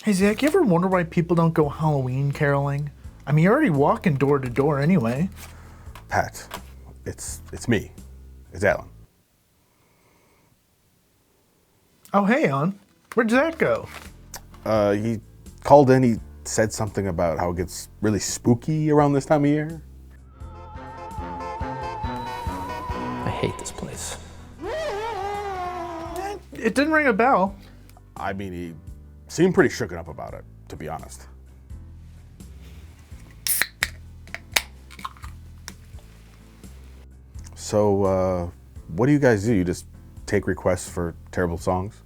Hey Zach, you ever wonder why people don't go Halloween caroling? I mean, you're already walking door to door anyway. Pat, it's me. It's Alan. Oh, hey, Alan. Where'd Zach go? He called in, he said something about how it gets really spooky around this time of year. I hate this place. It didn't ring a bell. I mean, he seemed pretty shooken up about it, to be honest. So, what do you guys do? You just take requests for terrible songs?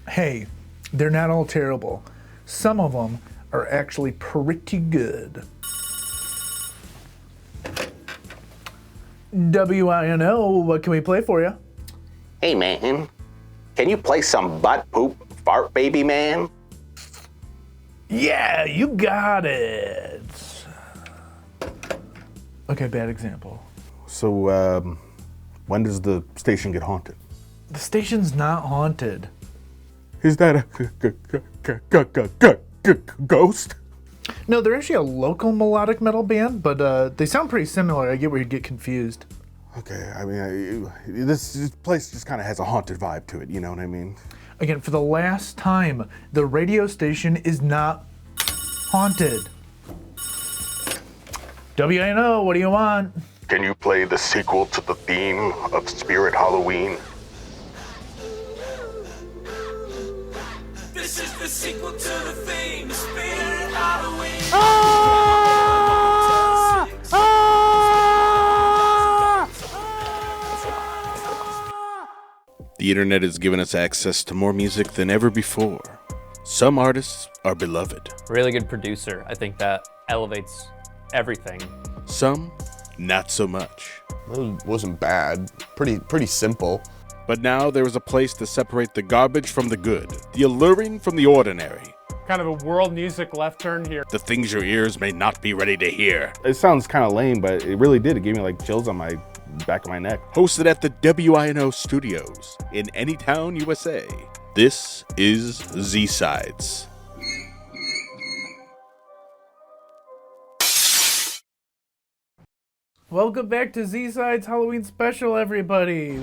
Hey, they're not all terrible. Some of them are actually pretty good. WINO, what can we play for you? Hey man, can you play some butt poop fart baby man? Yeah, you got it. Okay, bad example. So, when does the station get haunted? The station's not haunted. Is that a ghost? No, they're actually a local melodic metal band, but they sound pretty similar. I get where you'd get confused. Okay, I mean, this place just kind of has a haunted vibe to it, you know what I mean? Again, for the last time, the radio station is not haunted. WINO, what do you want? Can you play the sequel to the theme of Spirit Halloween? This is the sequel to the theme, Spirit Halloween. The internet has given us access to more music than ever before. Some artists are beloved. Really good producer. I think that elevates everything. Some, not so much. It wasn't bad. Pretty simple. But now there is a place to separate the garbage from the good, the alluring from the ordinary. Kind of a world music left turn here. The things your ears may not be ready to hear. It sounds kind of lame, but it really did. It gave me like chills on my back of my neck. Hosted at the WINO Studios in Anytown, USA. This is Z-Sides. Welcome back to Z-Side's Halloween special, everybody.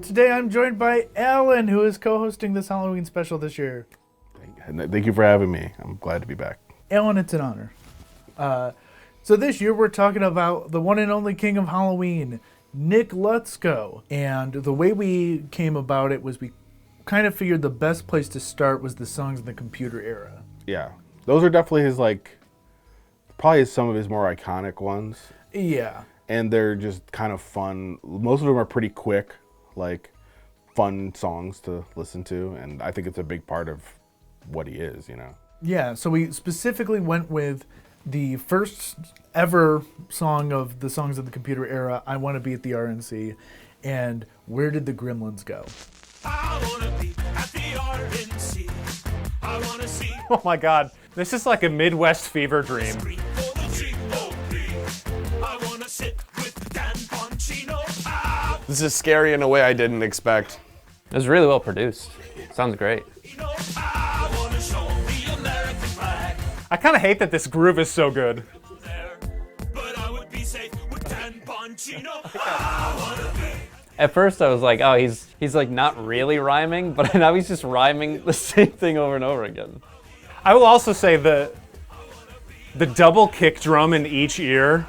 Today I'm joined by Alan, who is co-hosting this Halloween special this year. Thank you for having me. I'm glad to be back. Alan, it's an honor. So this year we're talking about the one and only king of Halloween, Nick Lutsko. And the way we came about it was we kind of figured the best place to start was the songs in the computer era. Yeah, those are definitely his, probably some of his more iconic ones. Yeah. And they're just kind of fun. Most of them are pretty quick, fun songs to listen to. And I think it's a big part of what he is, you know? Yeah, so we specifically went with the first ever song of the songs of the computer era, I Want to Be at the RNC, and Where Did the Gremlins Go? I wanna be at the RNC. I wanna see. Oh my God, this is like a Midwest fever dream. Scream for the GOP. I wanna sit with Dan Bongino. This is scary in a way I didn't expect. It was really well produced. Sounds great. I wanna show the American flag. I kind of hate that this groove is so good. There, but I would be safe with Dan Bongino. I wanna be. At first I was like, oh, he's like not really rhyming, but now he's just rhyming the same thing over and over again. I will also say the double kick drum in each ear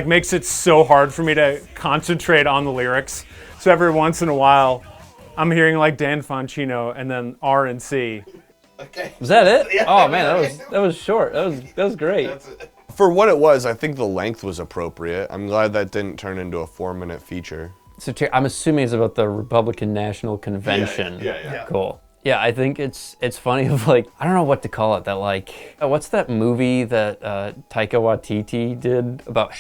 makes it so hard for me to concentrate on the lyrics. So every once in a while, I'm hearing Dan Foncino and then R and C. Okay. Was that it? Yeah, oh man, that was short. That was great. For what it was, I think the length was appropriate. I'm glad that didn't turn into a 4-minute feature. So I'm assuming it's about the Republican National Convention. Yeah. Cool. Yeah, I think it's funny of I don't know what to call it, that what's that movie that Taika Waititi did about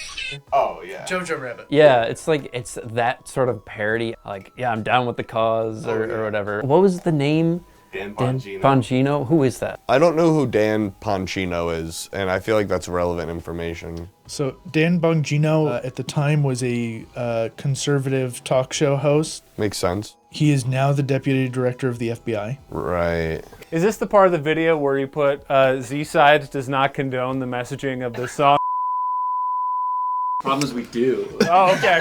Oh, yeah. Jojo Rabbit. Yeah, it's that sort of parody. I'm down with the cause or whatever. What was the name Dan Dan Bongino? Who is that? I don't know who Dan Bongino is, and I feel like that's relevant information. So Dan Bongino at the time was a conservative talk show host. Makes sense. He is now the deputy director of the FBI. Right. Is this the part of the video where you put Z-Side does not condone the messaging of this song? Problem is we do. Oh, okay.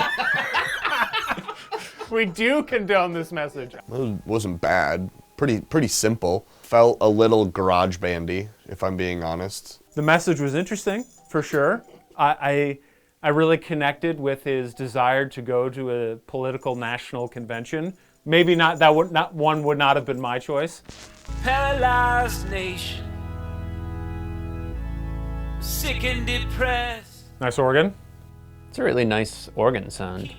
We do condone this message. It wasn't bad. Pretty simple. Felt a little garage bandy, if I'm being honest. The message was interesting, for sure. I really connected with his desire to go to a political national convention. Maybe not one would not have been my choice. Paralyzed nation, sick and depressed. Nice organ. It's a really nice organ sound.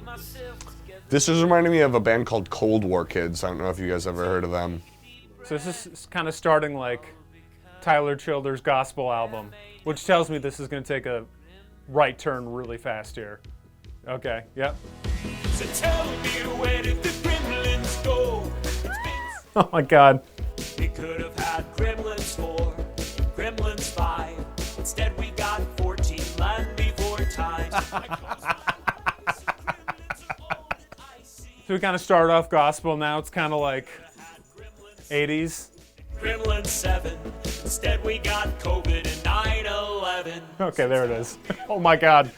This is reminding me of a band called Cold War Kids. I don't know if you guys ever heard of them. So this is kind of starting like Tyler Childers' gospel album, which tells me this is going to take a right turn really fast here. Okay, yep. So tell me, where did the Gremlins go? Oh my God. We could have had Gremlins 4, Gremlins 5. Instead we got 14 land before times. So we kind of started off gospel, now it's kind of like 80s. Gremlins 7. Instead we got COVID and 9/11. Okay, there it is. Oh my God.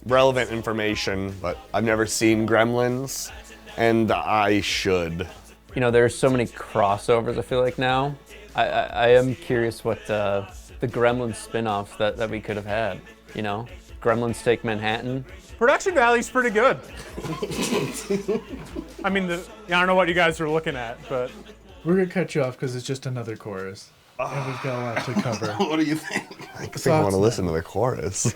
Relevant information, but I've never seen Gremlins, and I should. You know, there's so many crossovers, I feel like, now. I am curious what the Gremlins spin-offs that we could have had, you know? Gremlins Take Manhattan. Production value's pretty good. I mean, I don't know what you guys are looking at, but We're going to cut you off because it's just another chorus. And we've got a lot to cover. What do you think? I think I want to listen to the chorus.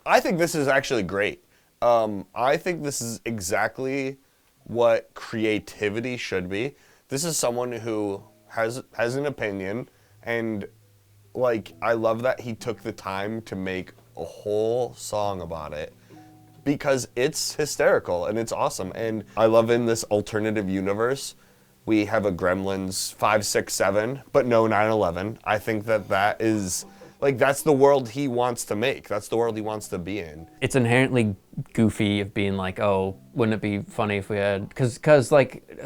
I think this is actually great. I think this is exactly what creativity should be. This is someone who has an opinion, and like I love that he took the time to make a whole song about it because it's hysterical and it's awesome. And I love in this alternative universe we have a Gremlins 5, 6, 7, but no 9/11. I think that is like that's the world he wants to make. That's the world he wants to be in. It's inherently goofy of being like, oh, wouldn't it be funny if we had, because like,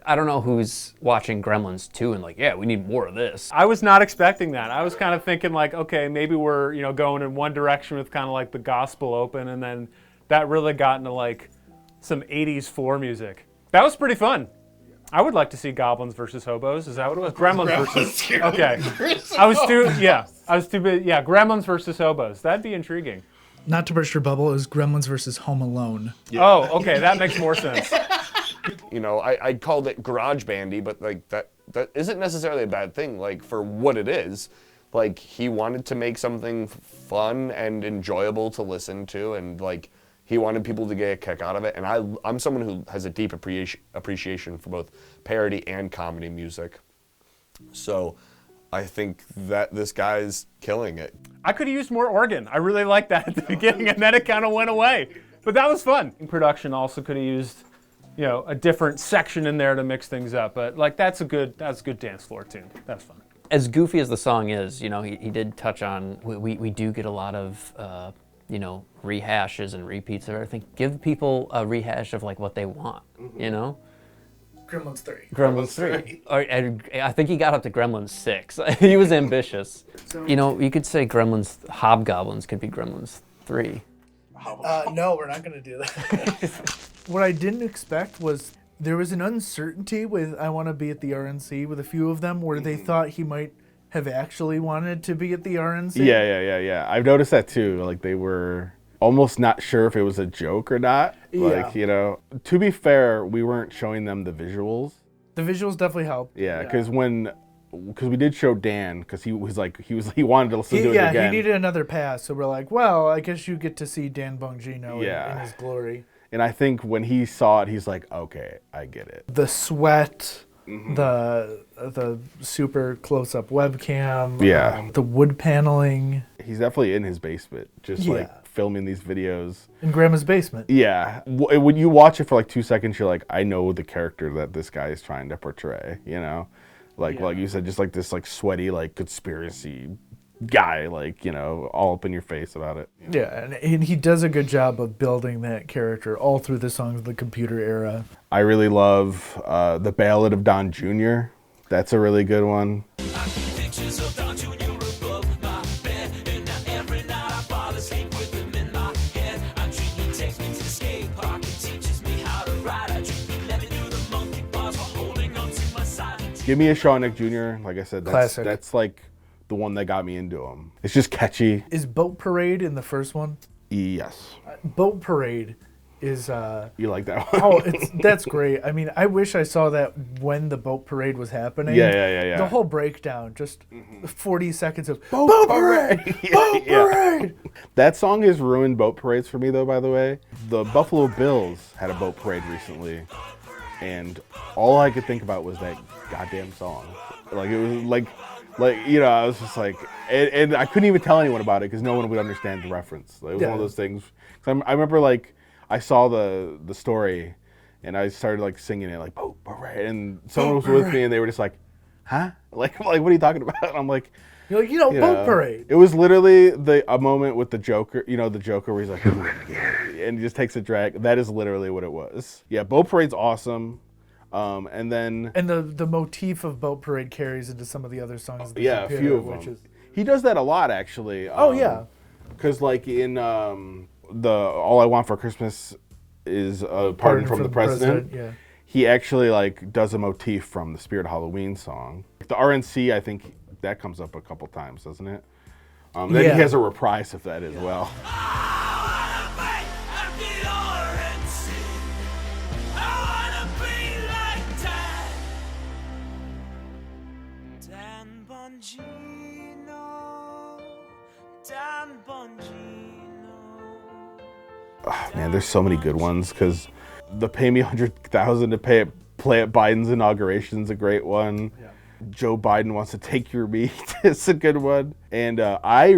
I don't know who's watching Gremlins 2 and like, yeah, we need more of this. I was not expecting that. I was kind of thinking like, okay, maybe we're, going in one direction with kind of like the gospel open, and then that really got into like some 80s floor music. That was pretty fun. I would like to see Goblins versus Hobos. Is that what it was? Gremlins versus. Okay. I was too big. Yeah, Gremlins versus Hobos. That'd be intriguing. Not to burst your bubble, it was Gremlins versus Home Alone. Yeah. Oh, okay, that makes more sense. I called it garage bandy, but like that isn't necessarily a bad thing. Like for what it is, like he wanted to make something fun and enjoyable to listen to, and like he wanted people to get a kick out of it. And I'm someone who has a deep appreciation for both parody and comedy music. So I think that this guy's killing it. I could have used more organ. I really liked that at the beginning, and then it kind of went away. But that was fun. Production also could have used, a different section in there to mix things up. But like that's a good dance floor tune. That's fun. As goofy as the song is, he did touch on, we do get a lot of, rehashes and repeats of everything. Give people a rehash of like what they want, Gremlins 3. Gremlins 3. I think he got up to Gremlins 6. He was ambitious. You could say Gremlins Hobgoblins could be Gremlins 3. No, we're not going to do that. What I didn't expect was there was an uncertainty with I Want to Be at the RNC with a few of them where they thought he might have actually wanted to be at the RNC. Yeah. I've noticed that too. Like they were almost not sure if it was a joke or not. Like, to be fair, we weren't showing them the visuals. The visuals definitely helped. Yeah, because we did show Dan, because he wanted to listen to it again. Yeah, he needed another pass, so we're like, well, I guess you get to see Dan Bongino in his glory. And I think when he saw it, he's like, okay, I get it. The sweat, the super close-up webcam, the wood paneling. He's definitely in his basement, just like filming these videos in Grandma's basement. Yeah, when you watch it for like 2 seconds, you're like, I know the character that this guy is trying to portray. You know, like you said, just like this like sweaty like conspiracy guy, like, you know, all up in your face about it. Yeah, and he does a good job of building that character all through the songs of the computer era. I really love The Ballad of Don Jr. That's a really good one. Give Me a Shaw Nick Jr. Like I said, that's like the one that got me into him. It's just catchy. Is Boat Parade in the first one? Yes. Boat Parade is... you like that one? Oh, that's great. I mean, I wish I saw that when the Boat Parade was happening. Yeah. The whole breakdown, just 40 seconds of Boat Parade! Boat Parade! That song has ruined boat parades for me, though, by the way. The Buffalo Bills had a boat parade recently, and all I could think about was that goddamn song. Like, it was like you know, I was just like, and I couldn't even tell anyone about it because no one would understand the reference. Like, it was one of those things. I remember, like, I saw the story, and I started like singing it, like boat parade, and someone was with me, and they were just like, huh? Like what are you talking about? And I'm like, you're like, Boat Parade. It was literally a moment with the Joker, you know, the Joker where he's like, and he just takes a drag. That is literally what it was. Yeah, Boat Parade's awesome. And then... And the motif of Boat Parade carries into some of the other songs. A few of them. He does that a lot, actually. Because, like, in the All I Want for Christmas is Pardon from the President. Yeah. He actually, like, does a motif from the Spirit Halloween song. The RNC, I think that comes up a couple times, doesn't it? Then he has a reprise of that as well. Oh, man, there's so many good ones because the Pay Me $100,000 to play at Biden's inauguration's a great one. Yeah. Joe Biden Wants to Take Your Meat is a good one. And I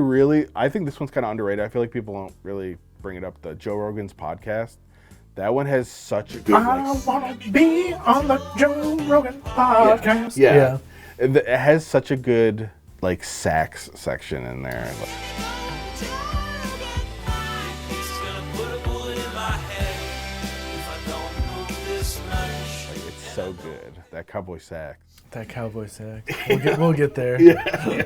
think this one's kind of underrated. I feel like people don't really bring it up. The Joe Rogan's podcast. That one has such a good... I want to be on the Joe Rogan podcast. Yeah. It has such a good, like, sax section in there. It's so good. That cowboy sax. We'll get there. Yeah.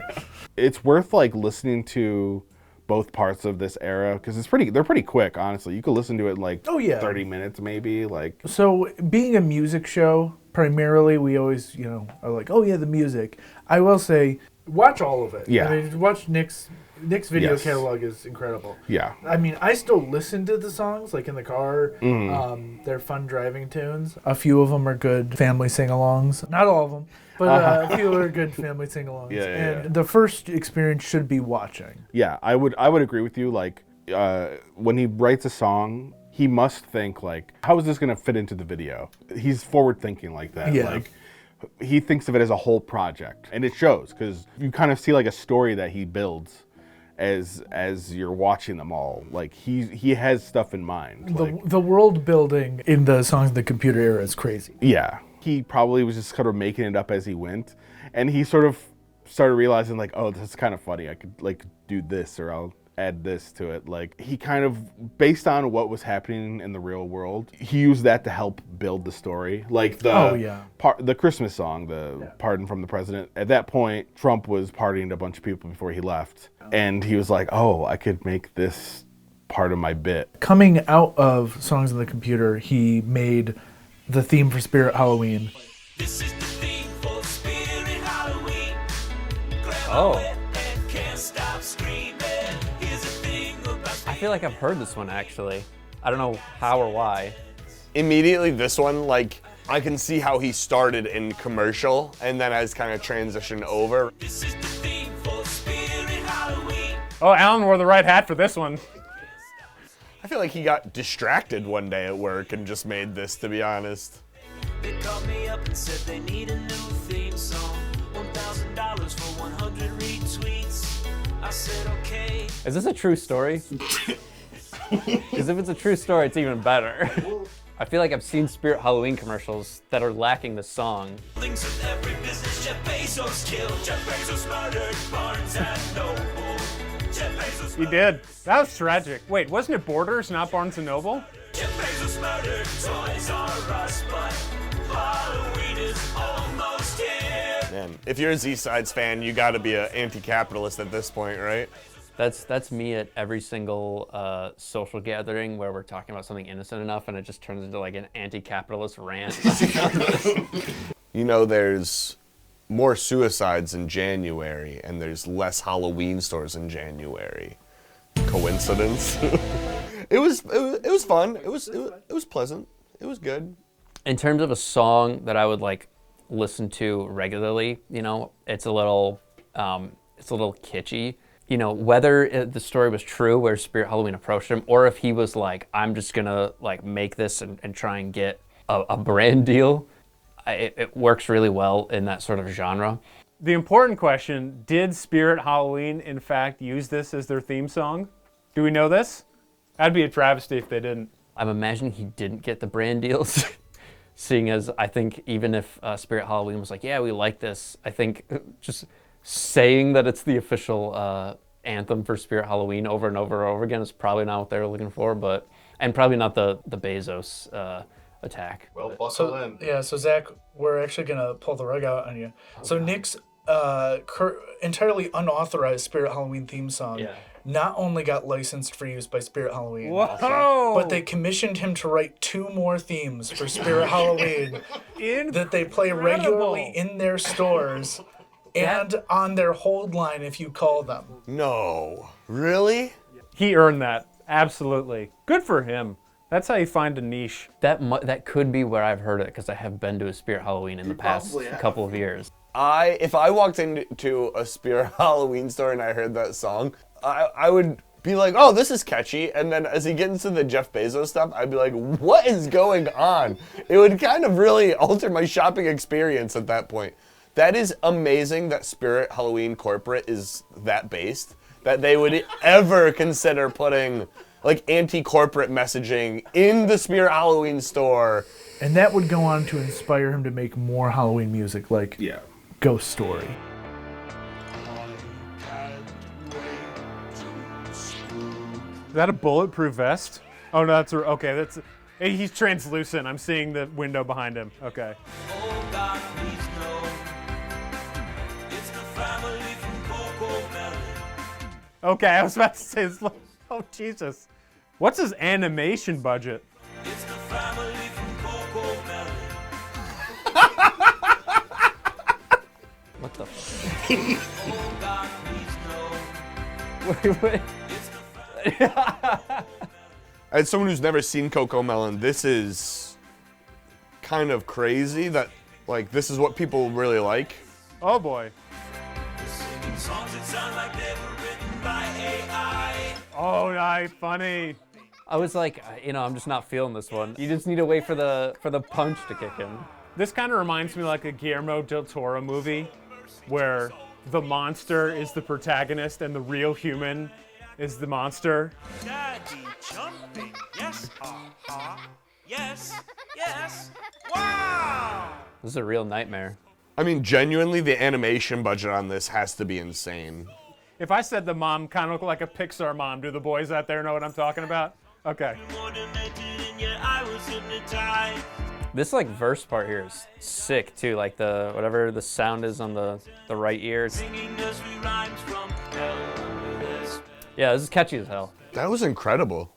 It's worth, like, listening to both parts of this era because they're pretty quick, honestly. You could listen to it in like 30 minutes maybe. Like, so being a music show primarily, we always, you know, are like, oh yeah, the music. I will say, watch all of it. Yeah. I mean, watch Nick's video catalog is incredible. Yeah. I mean, I still listen to the songs like in the car. They're fun driving tunes. A few of them are good family sing-alongs. Not all of them. But a few are good family sing-alongs. And the first experience should be watching. Yeah, I would agree with you. Like, when he writes a song, he must think, like, how is this going to fit into the video? He's forward-thinking like that. Yeah. Like, he thinks of it as a whole project. And it shows, because you kind of see, like, a story that he builds as you're watching them all. Like, he has stuff in mind. The world building in the songs of the computer era is crazy. Yeah. He probably was just kind of making it up as he went. And he sort of started realizing, like, oh, this is kind of funny. I could, like, do this or I'll add this to it. Like, he kind of, based on what was happening in the real world, he used that to help build the story. Like, the Christmas song, Pardon from the President. At that point, Trump was partying to a bunch of people before he left. And he was like, oh, I could make this part of my bit. Coming out of Songs on the Computer, he made the theme for Spirit Halloween. This is the theme for Spirit Halloween. Can't stop screaming. Here's the thing about I feel like I've heard this one actually. I don't know how or why. Immediately, this one, like, I can see how he started in commercial and then has kind of transitioned over. This is the theme for Spirit Halloween. Oh, Alan wore the right hat for this one. I feel like he got distracted one day at work and just made this, to be honest. They called me up and said they need a new theme song. $1,000 for 100 retweets. I said, okay. Is this a true story? Because if it's a true story, it's even better. I feel like I've seen Spirit Halloween commercials that are lacking the song. Links with every business. Jeff Bezos killed. Jeff Bezos murdered Barnes and Noble. Jeff Bezos He did. That was tragic. Wait, wasn't it Borders, not Barnes & Noble? Jeff Bezos murdered Toys R Us, but Halloween is almost here. Man, if you're a Z-Sides fan, you got to be an anti-capitalist at this point, right? That's me at every single social gathering where we're talking about something innocent enough and it just turns into like an anti-capitalist rant. You know, there's more suicides in January, and there's less Halloween stores in January. Coincidence? It was fun. It was pleasant. It was good. In terms of a song that I would like listen to regularly, you know, it's a little kitschy. You know, whether the story was true where Spirit Halloween approached him, or if he was like, I'm just gonna like make this and try and get a brand deal, it works really well in that sort of genre. The important question, did Spirit Halloween in fact use this as their theme song? Do we know this? That'd be a travesty if they didn't. I'm imagining he didn't get the brand deals, seeing as I think even if Spirit Halloween was like, yeah, we like this, I think just saying that it's the official anthem for Spirit Halloween over and over and over again is probably not what they were looking for, and probably not the Bezos attack. Well, bustle in. Yeah, so Zach, we're actually gonna pull the rug out on you. So Nick's entirely unauthorized Spirit Halloween theme song not only got licensed for use by Spirit Halloween, but they commissioned him to write 2 more themes for Spirit Halloween that they play regularly in their stores and on their hold line if you call them. No. Really? He earned that. Absolutely. Good for him. That's how you find a niche. That could be where I've heard it, because I have been to a Spirit Halloween in the past couple of years. If I walked into a Spirit Halloween store and I heard that song, I would be like, oh, this is catchy. And then as he gets into the Jeff Bezos stuff, I'd be like, what is going on? It would kind of really alter my shopping experience at that point. That is amazing that Spirit Halloween corporate is that based, that they would ever consider putting like anti-corporate messaging in the Spirit Halloween store. And that would go on to inspire him to make more Halloween music like Ghost Story. Is that a bulletproof vest? Oh no, that's he's translucent. I'm seeing the window behind him. Okay. Oh God, please no. It's the family from Cocomelon. Okay, I was about to say this. Oh Jesus. What's his animation budget? It's the family from Cocomelon. What the Oh God, please no. wait. As someone who's never seen Cocomelon, this is kind of crazy that like this is what people really like. Oh boy. Singing songs that sound like they were written by AI. Oh, nice, funny. I was like, I'm just not feeling this one. You just need to wait for the punch to kick in. This kind of reminds me like a Guillermo del Toro movie where the monster is the protagonist and the real human is the monster. Daddy jumping. Yes, yes, yes. Wow! This is a real nightmare. I mean, genuinely, the animation budget on this has to be insane. If I said the mom kind of looked like a Pixar mom, do the boys out there know what I'm talking about? Okay. More demented and yet I was hypnotized. This like verse part here is sick too, like the whatever the sound is on the right ear. Singing nursery rhymes from hell under this. Yeah, this is catchy as hell. That was incredible.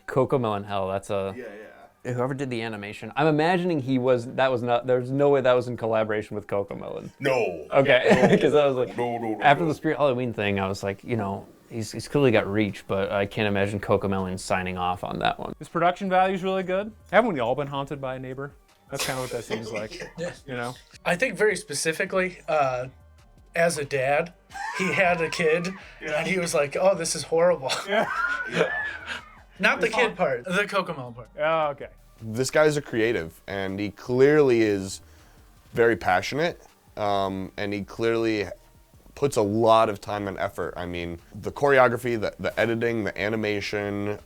Cocomelon hell, that's a whoever did the animation. I'm imagining there's no way that was in collaboration with Cocomelon. No. Okay, because I was like, No. after the Spirit Halloween thing, I was like, he's clearly got reach, but I can't imagine Cocomelon signing off on that one. His production value is really good. Haven't we all been haunted by a neighbor? That's kind of what that seems like. I think very specifically, as a dad, he had a kid, and he was like, oh, this is horrible. Not the kid part, the Cocomelon part. Oh, okay. This guy's a creative, and he clearly is very passionate, and he clearly puts a lot of time and effort. I mean, the choreography, the editing, the animation,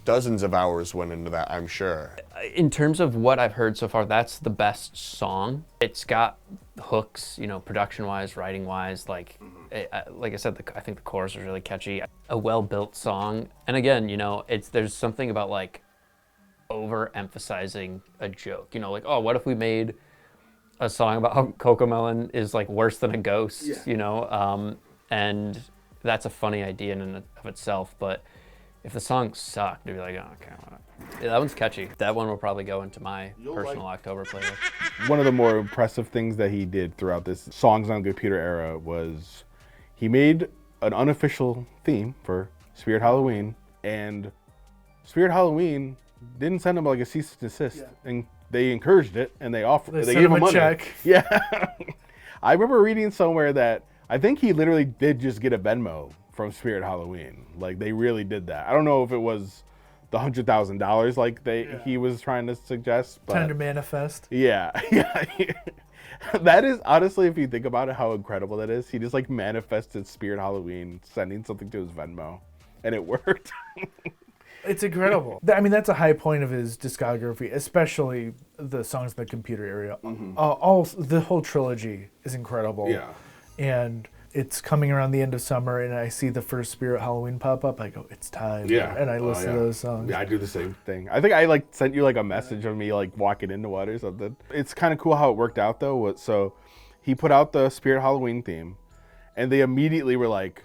dozens of hours went into that, I'm sure. In terms of what I've heard so far, that's the best song. It's got hooks, production-wise, writing-wise. Like I said, I think the chorus is really catchy. A well-built song, and again, there's something about like overemphasizing a joke. Like, oh, what if we made a song about how Cocomelon is like worse than a ghost? And that's a funny idea in and of itself. But if the song sucked, it'd be like, oh, okay, whatever. Yeah, that one's catchy. That one will probably go into my personal October playlist. One of the more impressive things that he did throughout this Songs on Computer era was he made an unofficial theme for Spirit Halloween, and Spirit Halloween didn't send him like a cease and desist, and they encouraged it, and they gave him money. Check. Yeah. I remember reading somewhere that I think he literally did just get a Venmo from Spirit Halloween. Like, they really did that. I don't know if it was the $100,000 like he was trying to suggest, but time to manifest. Yeah. That is, honestly, if you think about it, how incredible that is. He just like manifested Spirit Halloween sending something to his Venmo, and it worked. It's incredible. I mean, that's a high point of his discography, especially the Songs in the Computer area. The whole trilogy is incredible. Yeah. And it's coming around the end of summer, and I see the first Spirit Halloween pop up. I go, it's time. Yeah. And I listen to those songs. Yeah, I do the same thing. I think I like sent you like a message of me like walking into one or something. It's kind of cool how it worked out though. So he put out the Spirit Halloween theme, and they immediately were like,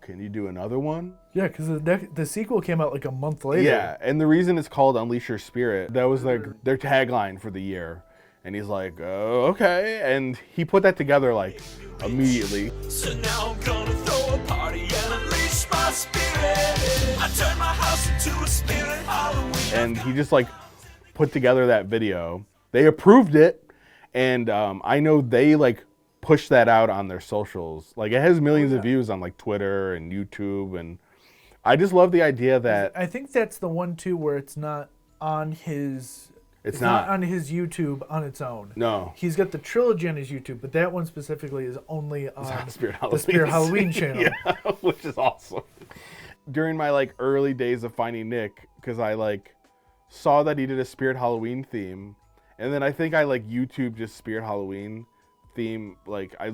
can you do another one? Yeah, because the sequel came out like a month later. Yeah, and the reason it's called Unleash Your Spirit, that was like their tagline for the year. And he's like, oh, okay. And he put that together like immediately. So now I'm gonna throw a party and unleash my spirit. I turn my house into a Spirit Halloween. And he just like put together that video. They approved it, and I know they like pushed that out on their socials. Like, it has millions of views on like Twitter and YouTube, and I just love the idea that I think that's the one too where it's not on his. It's not on his YouTube on its own. No. He's got the trilogy on his YouTube, but that one specifically is only on the Spirit Halloween channel. Yeah, which is awesome. During my like early days of finding Nick, because I like saw that he did a Spirit Halloween theme, and then I think I like YouTube just Spirit Halloween theme. Like I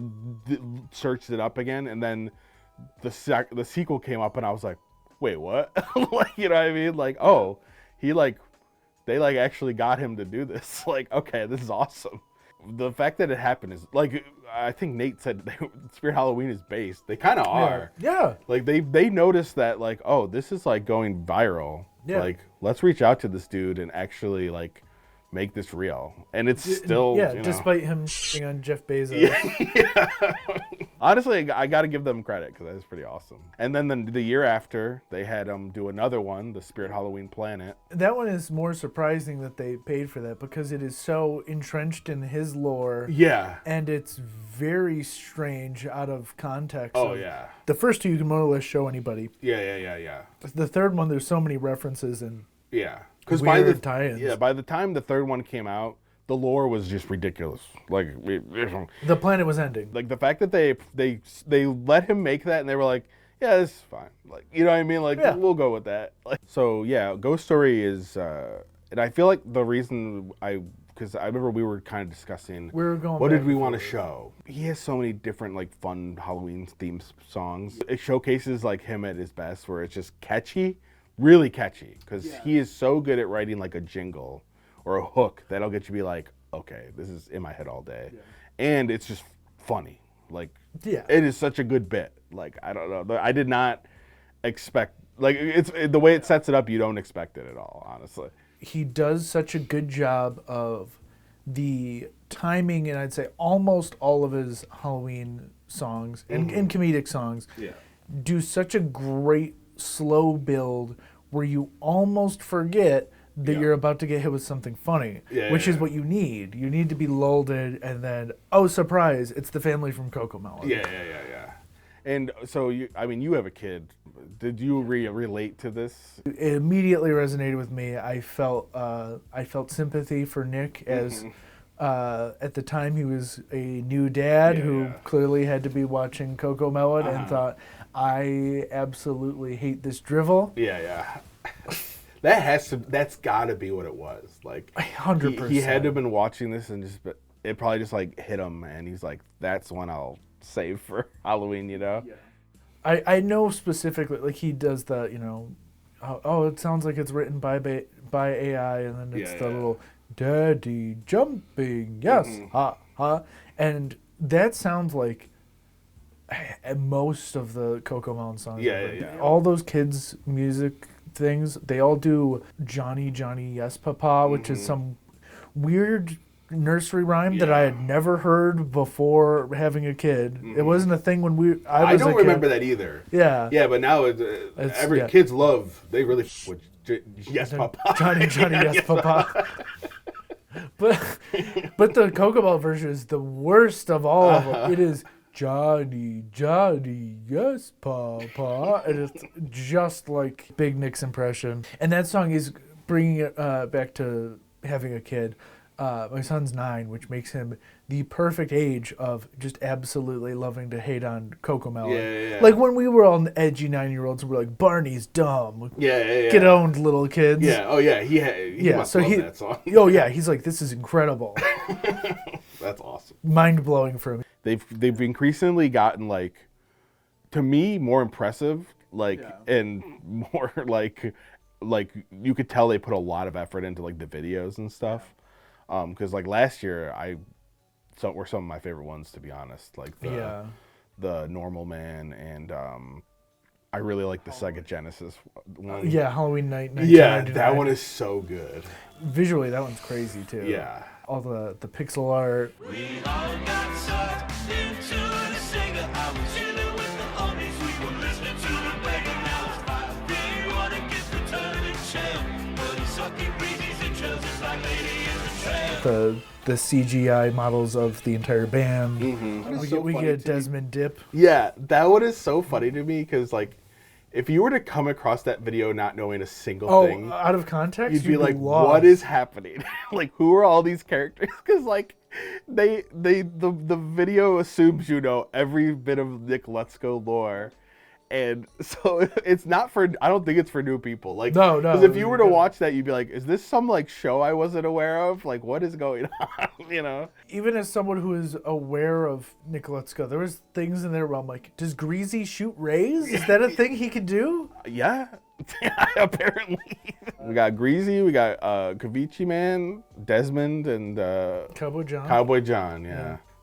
searched it up again, and then the sequel came up, and I was like, wait, what? Like, you know what I mean? Like, oh, they like actually got him to do this. Like, okay, this is awesome. The fact that it happened is like, I think Nate said Spirit Halloween is based. They kind of are. Yeah. Like they noticed that like, oh, this is like going viral. Yeah. Like, let's reach out to this dude and actually like make this real. And it's still, despite him being on Jeff Bezos. Yeah. Honestly, I got to give them credit because that's pretty awesome. And then the year after, they had do another one, the Spirit Halloween Planet. That one is more surprising that they paid for that because it is so entrenched in his lore. Yeah. And it's very strange out of context. Oh, yeah. The first two you can more or less show anybody. Yeah. The third one, there's so many references and because by the time the third one came out, the lore was just ridiculous. Like the planet was ending. Like the fact that they let him make that, and they were like, yeah, this is fine. Like, you know what I mean? Like, we'll go with that. Like, so yeah, Ghost Story is, and I feel like the reason because I remember we were kind of discussing what did we want to show. He has so many different like fun Halloween themed songs. It showcases like him at his best, where it's just catchy. Really catchy, because he is so good at writing like a jingle or a hook that'll get you to be like, okay, this is in my head all day. And it's just funny. Like, it is such a good bit. Like, I don't know. I did not expect, like, it's the way it sets it up, you don't expect it at all, honestly. He does such a good job of the timing, and I'd say almost all of his Halloween songs and comedic songs do such a great slow build where you almost forget that you're about to get hit with something funny, which is what you need. You need to be lulled in, and then, oh, surprise, it's the family from Cocomelon. Yeah. And so, you have a kid. Did you relate to this? It immediately resonated with me. I felt sympathy for Nick as At the time, he was a new dad who clearly had to be watching Cocomelon and thought, I absolutely hate this drivel. Yeah. That's gotta be what it was. Like 100%. He had to have been watching this and it probably just like hit him, and he's like, that's one I'll save for Halloween, you know? Yeah. I know specifically, like he does the, you know, oh, it sounds like it's written by AI, and then it's the little daddy jumping, yes, ha, ha. And that sounds like most of the Cocomelon songs. Yeah. All those kids' music things, they all do Johnny, Johnny, yes, Papa, which is some weird nursery rhyme that I had never heard before having a kid. It wasn't a thing when I was don't a kid. remember that either. Yeah. Yeah, but now kids love, they really with yes, Papa. Johnny, yes, Papa. But the Cocomelon version is the worst of all of them. It is Johnny, yes, Papa. And it's just like Big Nick's impression. And that song is bringing it back to having a kid. My son's 9, which makes him the perfect age of just absolutely loving to hate on Cocomelon. Yeah. Like when we were all edgy 9-year-olds, we were like, Barney's dumb. Yeah. Get owned, little kids. Yeah. Oh yeah. He must love that song. Oh yeah. He's like, this is incredible. That's awesome. Mind blowing for him. They've increasingly gotten, like, to me, more impressive, and more like you could tell they put a lot of effort into like the videos and stuff. Because like last year, were some of my favorite ones, to be honest. Like the Normal Man, and I really like the Sega Genesis one. Yeah, Halloween Night. Yeah, that one is so good. Visually, that one's crazy too. Yeah. All the pixel art. We all got sucked into the singer. I was chilling with the homies. We were listening to the beggar. Now it's 5 p.m. Get the turn and chill. But he's sucking breezes and chills just like Lady in the Trail. The CGI models of the entire band. Mm-hmm. We get Desmond Dip. Yeah, that one is so funny to me because, like, if you were to come across that video not knowing a single thing, out of context, you'd be like, lost. "What is happening? Like, who are all these characters?" Because, like, the video assumes you know every bit of Nick Lutsko lore. And so it's not for, I don't think it's for new people. Like, no. Because if you were to watch that, you'd be like, is this some like show I wasn't aware of? Like, what is going on? You know? Even as someone who is aware of Nick Lutsko, there was things in there where I'm like, does Greasy shoot rays? Is that a thing he can do? Yeah. Apparently. We got Greasy, we got Kavichi Man, Desmond, and Cowboy John. Cowboy John,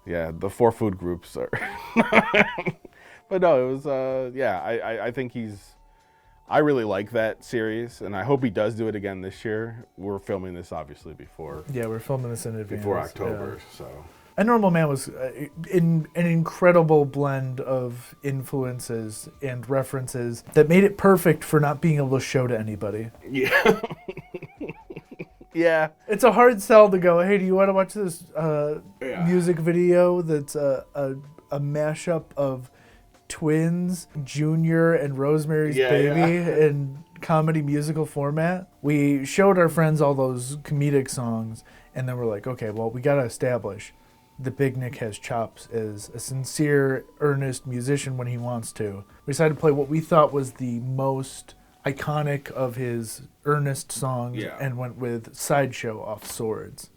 yeah. The 4 food groups are. But no, it was, I think I really like that series, and I hope he does do it again this year. We're filming this, obviously, before. Yeah, we're filming this in advance. Before October, so. A Normal Man was in an incredible blend of influences and references that made it perfect for not being able to show to anybody. Yeah. Yeah. It's a hard sell to go, hey, do you want to watch this music video that's a mashup of Twins, Junior, and Rosemary's Baby in comedy musical format? We showed our friends all those comedic songs, and then we're like, okay, well, we got to establish that Big Nick has chops as a sincere, earnest musician when he wants to. We decided to play what we thought was the most iconic of his earnest songs and went with Sideshow off Swords.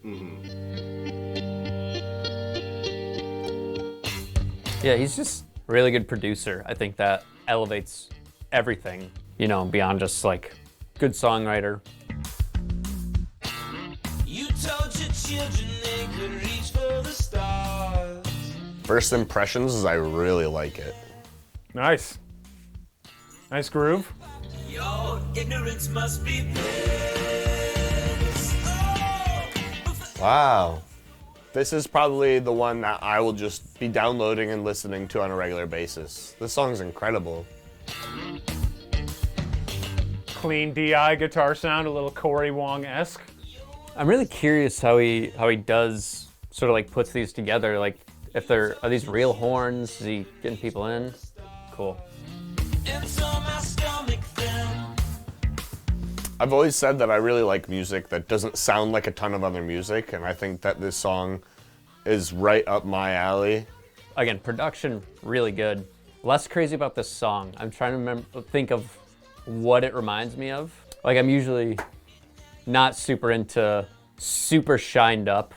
Yeah, he's just a really good producer. I think that elevates everything, you know, beyond just like good songwriter. You told your children they could reach for the stars. First impressions is I really like it. Nice groove. Your ignorance must be Wow. This is probably the one that I will just be downloading and listening to on a regular basis. This song's incredible. Clean DI guitar sound, a little Corey Wong-esque. I'm really curious how he does sort of like puts these together. Like, if are these real horns? Is he getting people in? Cool. I've always said that I really like music that doesn't sound like a ton of other music, and I think that this song is right up my alley. Again, production really good. Less crazy about this song. I'm trying to think of what it reminds me of. Like, I'm usually not super into super shined up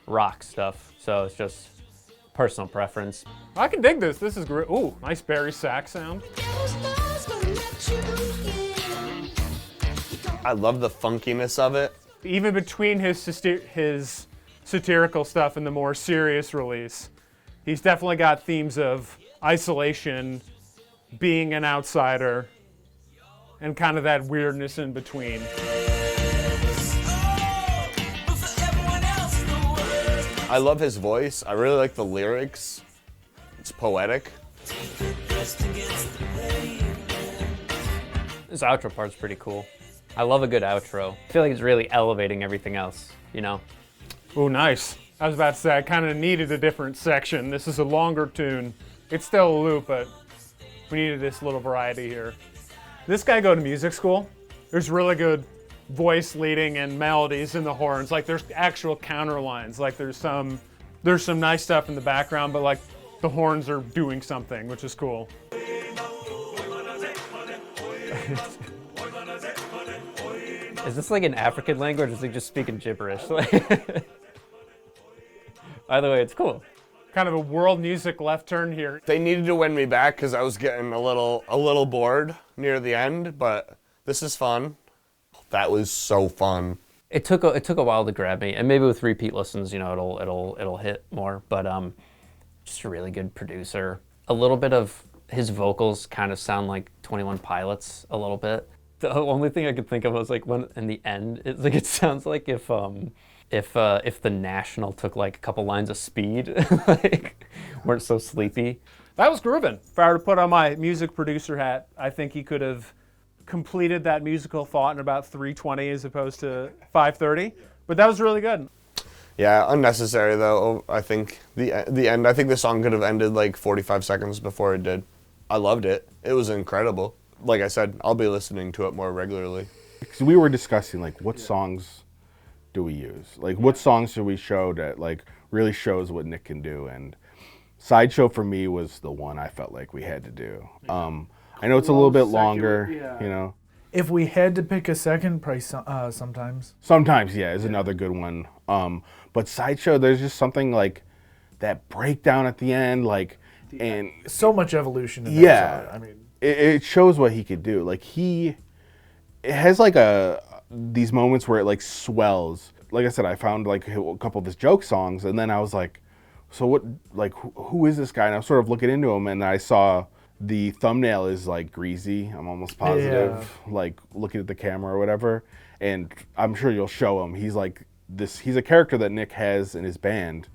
rock stuff, so it's just personal preference. I can dig this. This is great. Ooh, nice Barry sax sound. I love the funkiness of it. Even between his satirical stuff and the more serious release, he's definitely got themes of isolation, being an outsider, and kind of that weirdness in between. I love his voice. I really like the lyrics. It's poetic. This outro part's pretty cool. I love a good outro. I feel like it's really elevating everything else, you know? Ooh, nice. I was about to say, I kind of needed a different section. This is a longer tune. It's still a loop, but we needed this little variety here. This guy go to music school. There's really good voice leading and melodies in the horns. Like, there's actual counter lines. Like, there's some nice stuff in the background, but like the horns are doing something, which is cool. Is this like an African language, or is he just speaking gibberish? Either way, it's cool. Kind of a world music left turn here. They needed to win me back because I was getting a little bored near the end, but this is fun. That was so fun. It took a while to grab me, and maybe with repeat listens, you know, it'll hit more. But just a really good producer. A little bit of his vocals kind of sound like 21 Pilots a little bit. The only thing I could think of was like when in the end, it's like it sounds like if the National took like a couple lines of Speed, like weren't so sleepy. That was grooving. If I were to put on my music producer hat, I think he could have completed that musical thought in about 3:20 as opposed to 5:30. But that was really good. Yeah, unnecessary though. I think the end. I think the song could have ended like 45 seconds before it did. I loved it. It was incredible. Like I said, I'll be listening to it more regularly. So we were discussing like what songs do we use? Like what songs should we show that like really shows what Nick can do? And Sideshow for me was the one I felt like we had to do. I know it's a little bit longer, you know. If we had to pick a second, probably sometimes. Sometimes, yeah, is another good one. But Sideshow, there's just something like that breakdown at the end, like, and So much evolution in that yeah, song. I mean, it shows what he could do. Like it has like these moments where it like swells. Like I said, I found like a couple of his joke songs, and then I was like, so what? Like, who is this guy? And I was sort of looking into him, and I saw the thumbnail is like Greasy. I'm almost positive. Like looking at the camera or whatever, and I'm sure you'll show him. He's like this. He's a character that Nick has in his band,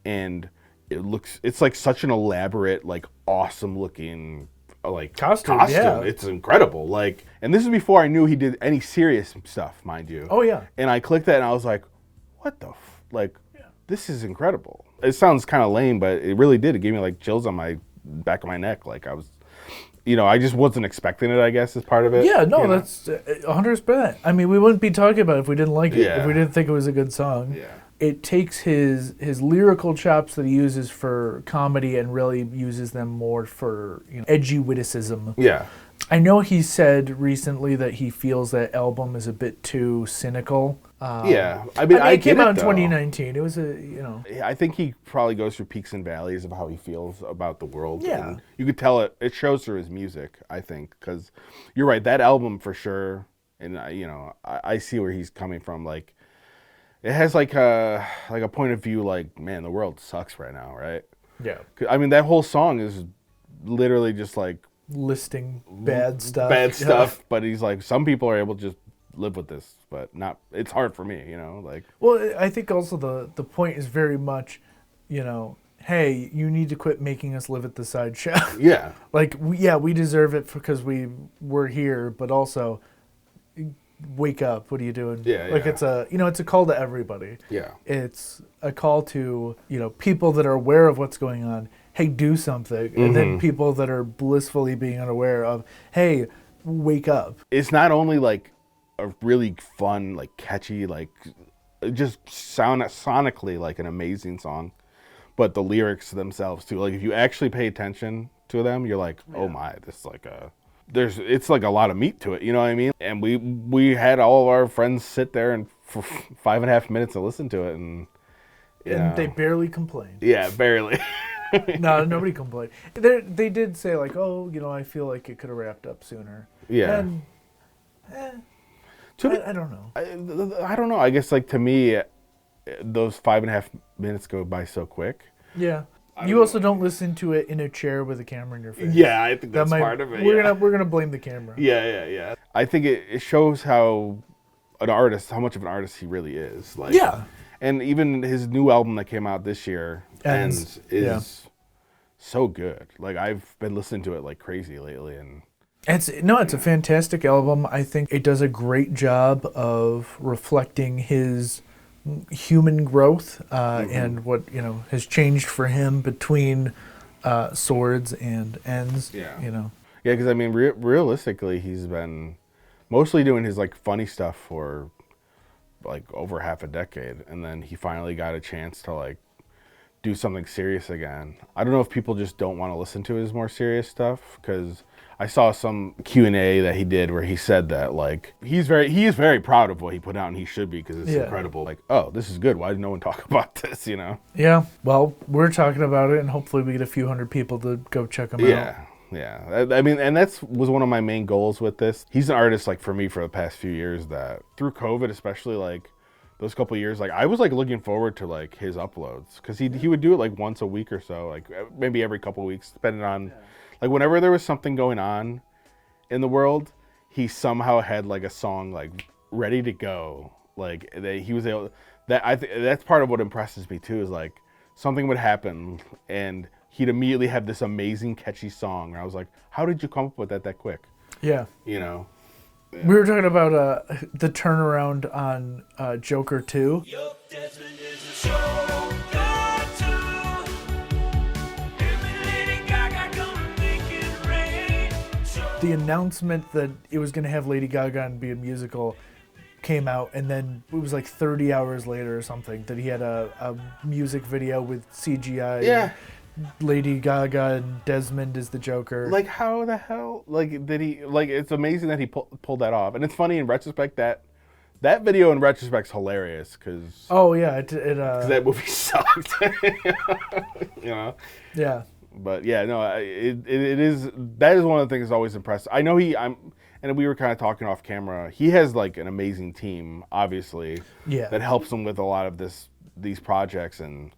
and it's like such an elaborate, like awesome looking like Costume, yeah. It's incredible. Like, and this is before I knew he did any serious stuff, mind you. oh yeah. And I clicked that and I was like, what the this is incredible. It sounds kind of lame, but it really did. It gave me like chills on my back of my neck. Like I was, I just wasn't expecting it, I guess, as part of it. Yeah, no, that's 100%. I mean, we wouldn't be talking about it if we didn't like it, Yeah. if we didn't think it was a good song. Yeah. It takes his lyrical chops that he uses for comedy and really uses them more for edgy witticism. Yeah. I know he said recently that he feels that album is a bit too cynical. Yeah. I mean, it came get out in though. 2019. It was I think he probably goes through peaks and valleys of how he feels about the world. Yeah. And you could tell it shows through his music, I think, because you're right, that album for sure, and I see where he's coming from. Like, it has like a point of view, like, man, the world sucks right now, right? Yeah. I mean, that whole song is literally just like Listing bad stuff. But he's like, some people are able to just live with this, but not. It's hard for me, like. Well, I think also the point is very much, hey, you need to quit making us live at the Sideshow. Yeah. Like, we deserve it because we're here, but also, wake up. What are you doing? Yeah, like yeah. it's a call to everybody. Yeah. It's a call to people that are aware of what's going on. Hey, do something. And then people that are blissfully being unaware of, hey, wake up. It's not only like a really fun, like catchy, like just sonically like an amazing song. But the lyrics themselves too, like if you actually pay attention to them, you're like, oh my, this is like it's like a lot of meat to it, you know what I mean? And we had all of our friends sit there and for 5.5 minutes to listen to it, and they barely complained. Yeah, barely. No, nobody complained. They did say like, oh, I feel like it could have wrapped up sooner. Yeah. And, I don't know. I don't know. I guess like to me, those 5.5 minutes go by so quick. Yeah. You also don't listen to it in a chair with a camera in your face. Yeah, I think that's part of it. We're gonna blame the camera. Yeah. I think it shows how much of an artist he really is. Like, yeah. And even his new album that came out this year, Ends, is so good. Like I've been listening to it like crazy lately, and it's a fantastic album. I think it does a great job of reflecting his human growth and what has changed for him between Swords and Ends. Yeah, because I mean, realistically, he's been mostly doing his like funny stuff for like over half a decade, and then he finally got a chance to like do something serious again. I don't know if people just don't want to listen to his more serious stuff, because I saw some Q&A that he did where he said that like he is very proud of what he put out, and he should be, because it's incredible. Like, oh, this is good. Why did no one talk about this? Yeah. Well, we're talking about it, and hopefully we get a few hundred people to go check him out. Yeah. I mean, and was one of my main goals with this. He's an artist like for me for the past few years that through COVID, especially like those couple of years, like I was like looking forward to like his uploads, because he would do it like once a week or so, like maybe every couple of weeks, depending on like whenever there was something going on in the world, he somehow had like a song like ready to go. Like he was able that's part of what impresses me too, is like something would happen and he'd immediately have this amazing catchy song. And I was like, how did you come up with that quick? Yeah. Yeah. We were talking about the turnaround on Joker 2. Yup, Desmond is a Joker too. Him and Lady Gaga gonna make it rain. The announcement that it was going to have Lady Gaga and be a musical came out, and then it was like 30 hours later or something that he had a music video with CGI. Yeah. Lady Gaga and Desmond is the Joker. Like, how the hell? Like, did he? Like, it's amazing that he pulled that off. And it's funny in retrospect that video in retrospect's hilarious, because that movie sucked. Yeah. But yeah, no, it is. That is one of the things that's always impressed. I know and we were kind of talking off camera. He has like an amazing team, obviously. Yeah. That helps him with a lot of these projects, and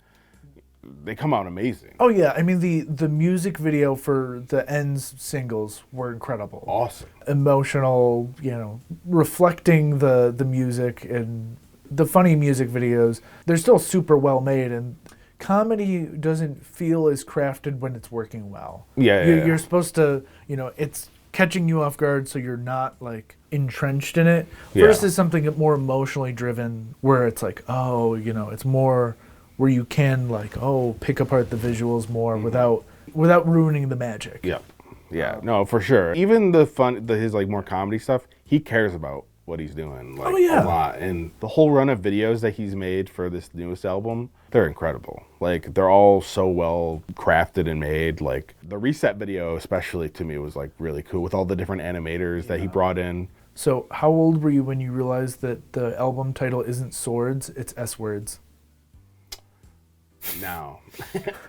they come out amazing. Oh yeah, I mean the music video for the Ends singles were incredible. Awesome. Emotional, reflecting the music and the funny music videos. They're still super well made, and comedy doesn't feel as crafted when it's working well. You're supposed to, it's catching you off guard so you're not like entrenched in it, versus something more emotionally driven where it's like, oh, it's more where you can like, pick apart the visuals more without ruining the magic. Yeah, no, for sure. Even his like more comedy stuff, he cares about what he's doing like a lot. And the whole run of videos that he's made for this newest album, they're incredible. Like, they're all so well crafted and made. Like the Reset video especially to me was like really cool, with all the different animators that he brought in. So how old were you when you realized that the album title isn't Swords, it's S-Words? Now,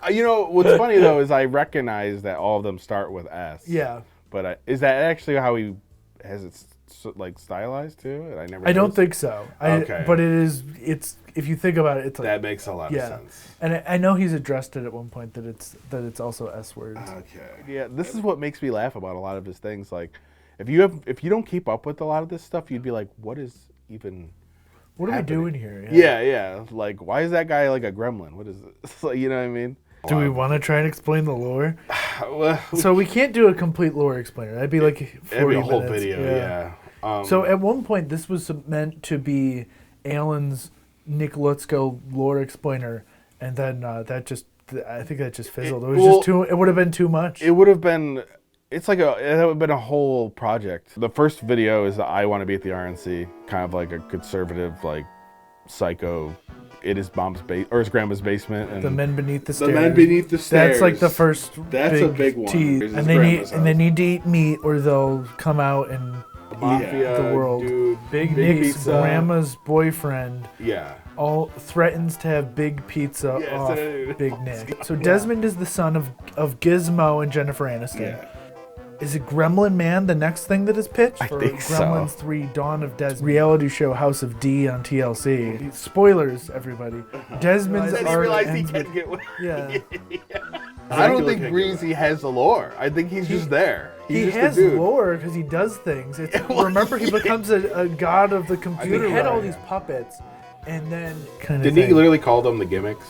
what's funny though is I recognize that all of them start with S. Yeah. But is that actually how he has it like stylized too? I don't think so. Okay. But it's if you think about it, it's like, that makes a lot of sense. And I know he's addressed it at one point that it's also S-Words. Okay. Yeah, this is what makes me laugh about a lot of his things. Like, if you don't keep up with a lot of this stuff, you'd be like, what is even? What are we doing here? Yeah. Like, why is that guy like a gremlin? What is this? Like, you know what I mean? Do we want to try and explain the lore? So we can't do a complete lore explainer. That'd be like 40 It'd be a whole minutes. video, yeah. So at one point, this was meant to be Alan's Nick Lutsko lore explainer, and then I think that just fizzled. It would have been too much. It would have been It's like it would have been a whole project. The first video is the I Want to Be at the RNC, kind of like a conservative, like psycho. It is his grandma's basement. And The Men Beneath the Stairs. The Men Beneath the Stairs. That's like the first. That's a big one. tease. And they need to eat meat, or they'll come out and Mafia, eat the world. dude, Big Nick's pizza. grandma's boyfriend. Yeah. All threatens to have big pizza Yes, off dude. Big Nick. So Desmond is the son of Gizmo and Jennifer Aniston. Yeah. Is it Gremlin Man the next thing that is pitched? I think so. Gremlins 3 Dawn of Desmond. Reality show House of D on TLC. Spoilers, everybody. Desmond's I didn't arc realize he ends can with- get one. Yeah. I don't think Breezy has the lore. I think he's just there. He He's just has a dude. lore because he does things. Remember, he becomes a god of the computer. He had all these puppets, and then kind of. Didn't he literally call them the gimmicks?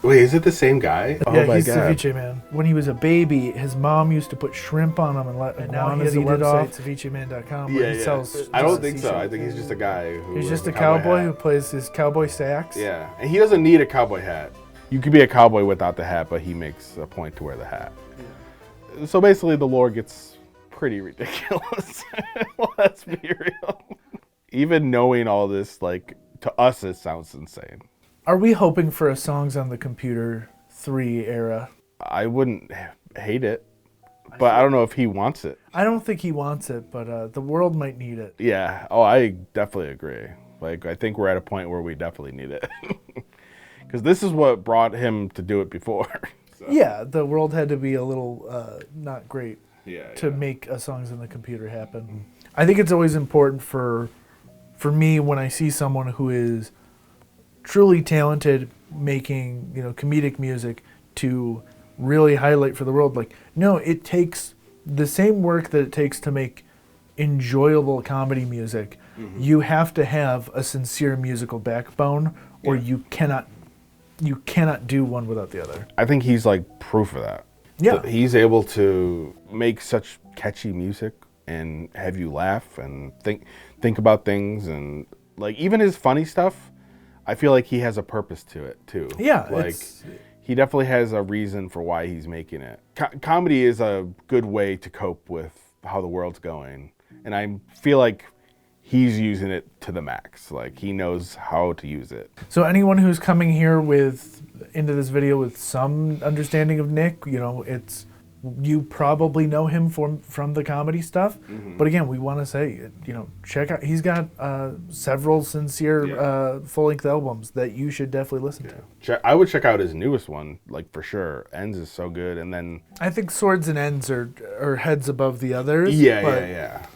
Wait, is it the same guy? Oh Yeah, my he's god. Ceviche Man. When he was a baby, his mom used to put shrimp on him and let iguanas eat it off. Cevicheman.com where he sells. I don't think so. I think he's just a guy who. He's just a wears cowboy hat. who plays his cowboy sax. Yeah, and he doesn't need a cowboy hat. You could be a cowboy without the hat, but he makes a point to wear the hat. Yeah. So basically, the lore gets pretty ridiculous. Well, let's be real. Even knowing all this, like, to us, it sounds insane. Are we hoping for a Songs on the Computer 3 era? I wouldn't hate it, but I don't know if he wants it. I don't think he wants it, but the world might need it. Yeah. Oh, I definitely agree. Like, I think we're at a point where we definitely need it. Because this is what brought him to do it before. So. Yeah, the world had to be a little not great to Yeah. make a Songs on the Computer happen. I think it's always important for me when I see someone who is truly talented making, comedic music to really highlight for the world. Like, no, it takes the same work that it takes to make enjoyable comedy music. Mm-hmm. You have to have a sincere musical backbone, or you cannot do one without the other. I think he's like proof of that. Yeah. That he's able to make such catchy music and have you laugh and think about things, and like even his funny stuff, I feel like he has a purpose to it too. Yeah. Like he definitely has a reason for why he's making it. Comedy is a good way to cope with how the world's going. And I feel like he's using it to the max. Like he knows how to use it. So anyone who's coming here into this video with some understanding of Nick, you probably know him from the comedy stuff. Mm-hmm. But again, we want to say, check out. He's got several sincere full-length albums that you should definitely listen to. I would check out his newest one, like for sure. Ends is so good, and then I think Swords and Ends are heads above the others. Yeah.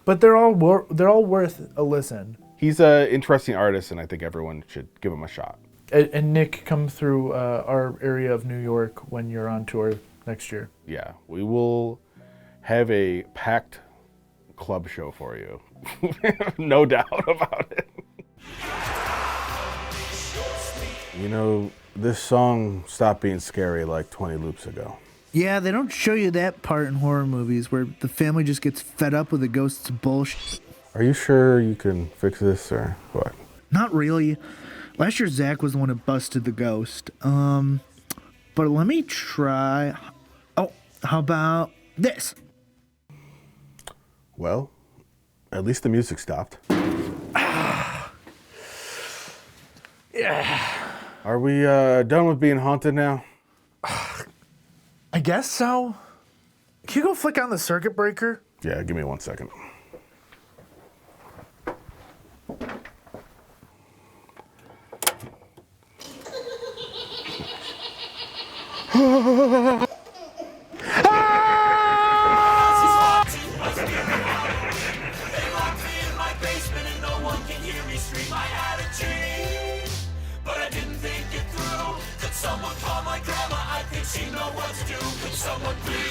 But they're all worth a listen. He's an interesting artist, and I think everyone should give him a shot. And Nick, come through our area of New York when you're on tour next year. Yeah, we will have a packed club show for you. No doubt about it. This song stopped being scary like 20 loops ago. Yeah, they don't show you that part in horror movies where the family just gets fed up with the ghost's bullshit. Are you sure you can fix this or what? Not really. Last year, Zach was the one who busted the ghost. But let me try. Oh, how about this? Well, at least the music stopped. Yeah. Are we done with being haunted now? I guess so. Can you go flick on the circuit breaker? Yeah, give me 1 second. Someone call my grandma, I think she know what to do. Could someone please